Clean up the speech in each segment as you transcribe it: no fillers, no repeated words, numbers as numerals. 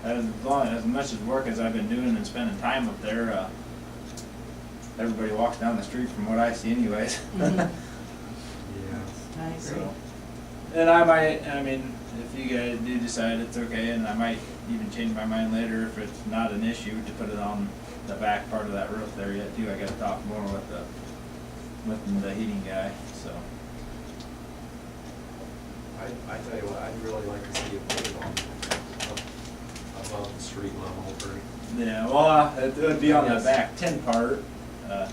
as much as work as I've been doing and spending time up there, everybody walks down the street from what I see anyways. Mm-hmm. Yeah. I agree. So, and I mean, if you guys do decide it's okay, and I might even change my mind later if it's not an issue to put it on the back part of that roof there yet too. I gotta talk more with the heating guy, so. I tell you what, I'd really like to see it put it on up above the street level or Yeah, well, it would be on the back tin part.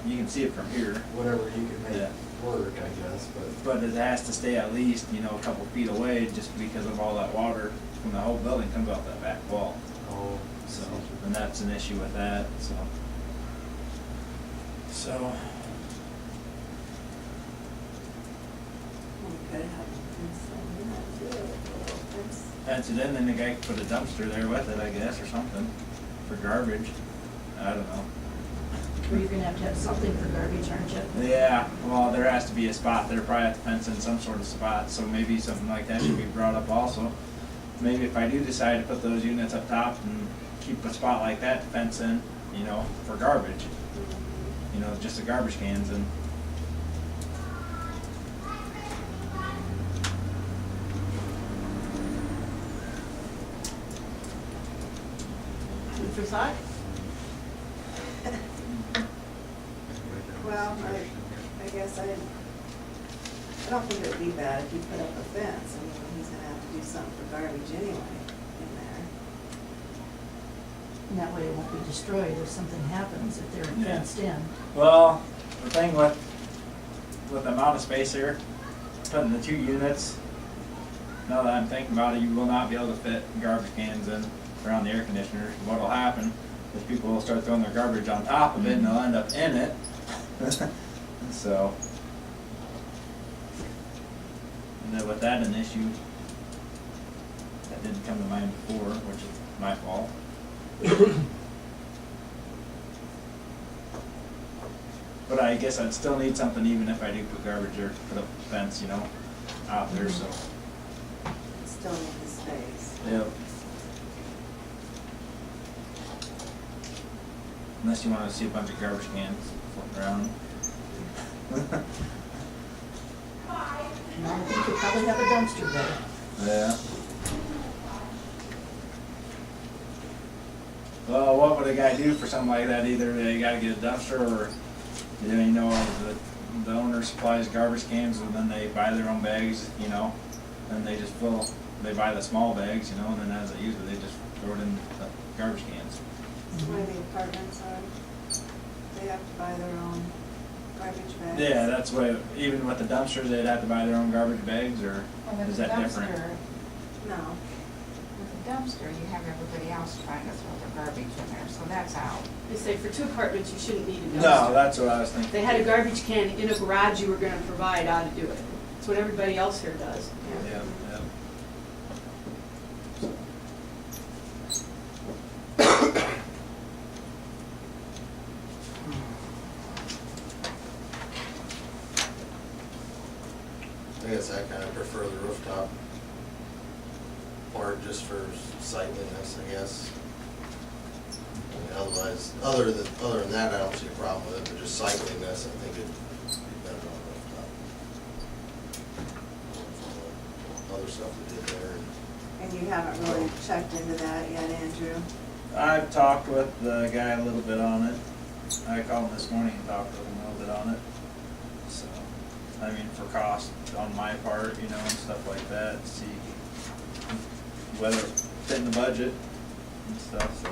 You can see it from here. whatever you can make Yeah. work, I guess, but But it has to stay at least, a couple feet away just because of all that water from the whole building comes off that back wall. oh, So, and that's an issue with that, so. So, Okay, how do you fence it? fence it in, then the guy could put a dumpster there with it, I guess, or something, for garbage. I don't know. Or you're gonna have something for garbage, aren't you? Yeah, well, there has to be a spot there, probably have to fence in some sort of spot, so maybe something like that should be brought up also. Maybe if I do decide to put those units up top and keep a spot like that to fence in, for garbage. Just the garbage cans and. Food for thought? Well, I guess I don't think it would be bad if you put up a fence. I mean, he's gonna have to do something for garbage anyway in there. And that way it won't be destroyed if something happens, if they're Yeah. fenced in. Well, the thing with the amount of space here, putting the two units, now that I'm thinking about it, you will not be able to fit garbage cans in around the air conditioners. What'll happen is people will start throwing their garbage on top of it and they'll end up in it. So, and then with that an issue, that didn't come to mind before, which is my fault. But I guess I'd still need something even if I do put garbage or put up a fence, out there, so. Still need the space. Yep. Unless you wanna see a bunch of garbage cans floating around. And I think you probably have a dumpster there. Yeah. Well, what would a guy do for something like that? Either they gotta get a dumpster or, the owner supplies garbage cans and then they buy their own bags, and they just they buy the small bags, and then as they use it, they just throw it in the garbage cans. That's why the apartments are, they have to buy their own garbage bags. Yeah, that's why, even with the dumpsters, they'd have to buy their own garbage bags, or Well, is with that the different? dumpster, No, with the dumpster, you have everybody else trying to throw their garbage in there, so that's out. They say for two apartments, you shouldn't need a dumpster. No, that's what I was If thinking. they had a garbage can in a garage you were gonna provide, ought to do it. It's what everybody else here does. Yeah, yeah. I guess I kind of prefer the rooftop part just for sightliness, I guess. I mean, otherwise, other than that, I don't see a problem with it, but just sightliness, I think it'd be better on the rooftop. Other stuff we did there. and you haven't really checked into that yet, Andrew? I've talked with the guy a little bit on it. I called him this morning and talked with him a little bit on it. So, I mean, for cost on my part, and stuff like that, see whether it fit in the budget and stuff, so.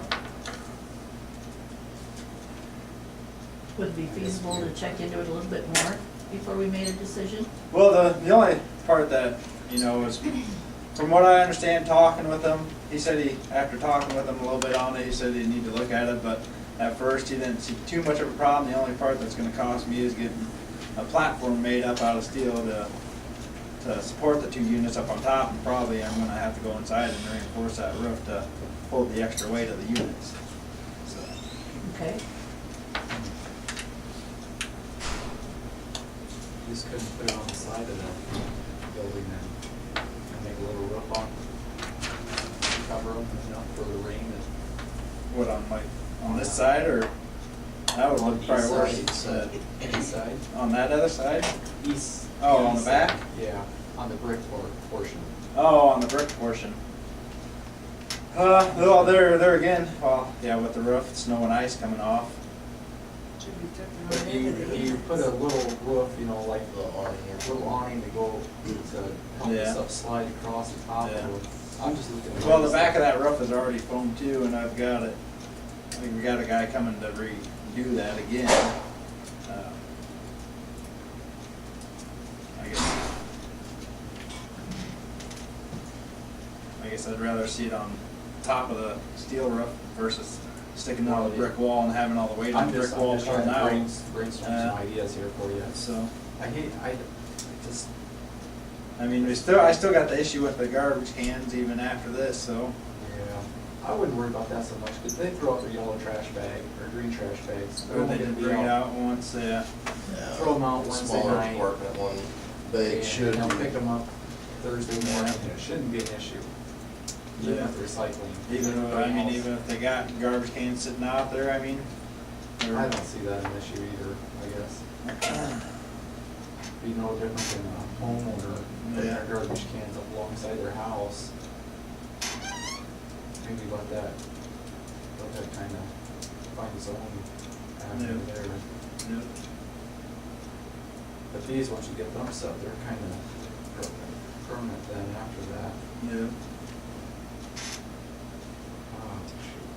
Would it be feasible to check into it a little bit more before we made a decision? Well, the only part that, is, from what I understand, talking with him, he said after talking with him a little bit on it, he said he'd need to look at it, but at first he didn't see too much of a problem. The only part that's gonna cost me is getting a platform made up out of steel to support the two units up on top, and probably I'm gonna have to go inside and reinforce that roof to hold the extra weight of the units, so. Okay. you just couldn't put it on the side of the building and make a little roof on. cover them enough for the rain and. What, on this side, or? That would look probably worse. East side. East side? On that other side? East. Oh, on the east back? side. Yeah, on the brick portion. Oh, on the brick portion. Well, there again, well, yeah, with the roof, snow and ice coming off. Should be tucked If right you, into the. if you put a little roof, you know, like The awning a or little awning to go, to help Yeah. the stuff slide across the top of Yeah. it. I'm just looking at. Well, the back of that roof is already foamed too, and I've got it, I think we got a guy coming to redo that again. I guess I'd rather see it on top of the steel roof versus sticking on the brick wall and having all the weight on I'm the just, brick wall I'm just trying coming to out. brainstorm some ideas here for you. So, I just, I mean, I still got the issue with the garbage cans even after this, so. yeah, I wouldn't worry about that so much, because they throw out their yellow trash bag, or green trash bags. They're Or only they gonna did be bring it out once, yeah. Yeah. Throw 'em out Wednesday Smaller night. compartment, one bag should And they'll be. pick them up Thursday morning, and it shouldn't be an issue. Even Yeah. with recycling. Even if they got garbage cans sitting out there, I mean. they're- I don't see that an issue either, I guess. Be no different than a homeowner putting their Yeah. garbage cans up alongside their house. Maybe let that kind of find its own avenue Yeah. there. Yep. But these, once you get them set, they're kind of permanent then after that. Yeah. Oh, shoot.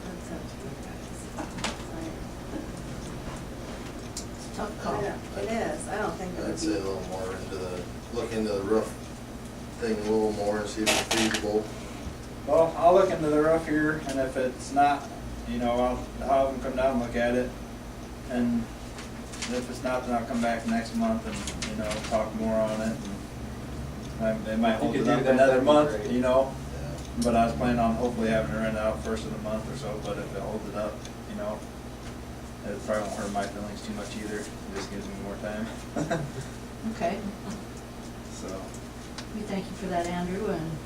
That's up to you guys. It's a tough I call. don't- It is, I don't think it would I'd say a be, little more look into the roof thing a little more and see if it's feasible. Well, I'll look into the roof here, and if it's not, I'll have them come down and look at it. And if it's not, then I'll come back next month and, talk more on it. And they might If you hold could it do up that, another that'd be month, great. Yeah. But I was planning on hopefully having it rent out first of the month or so, but if it holds it up, it probably won't hurt my feelings too much either. It just gives me more time. Okay, So, we thank you for that, Andrew, and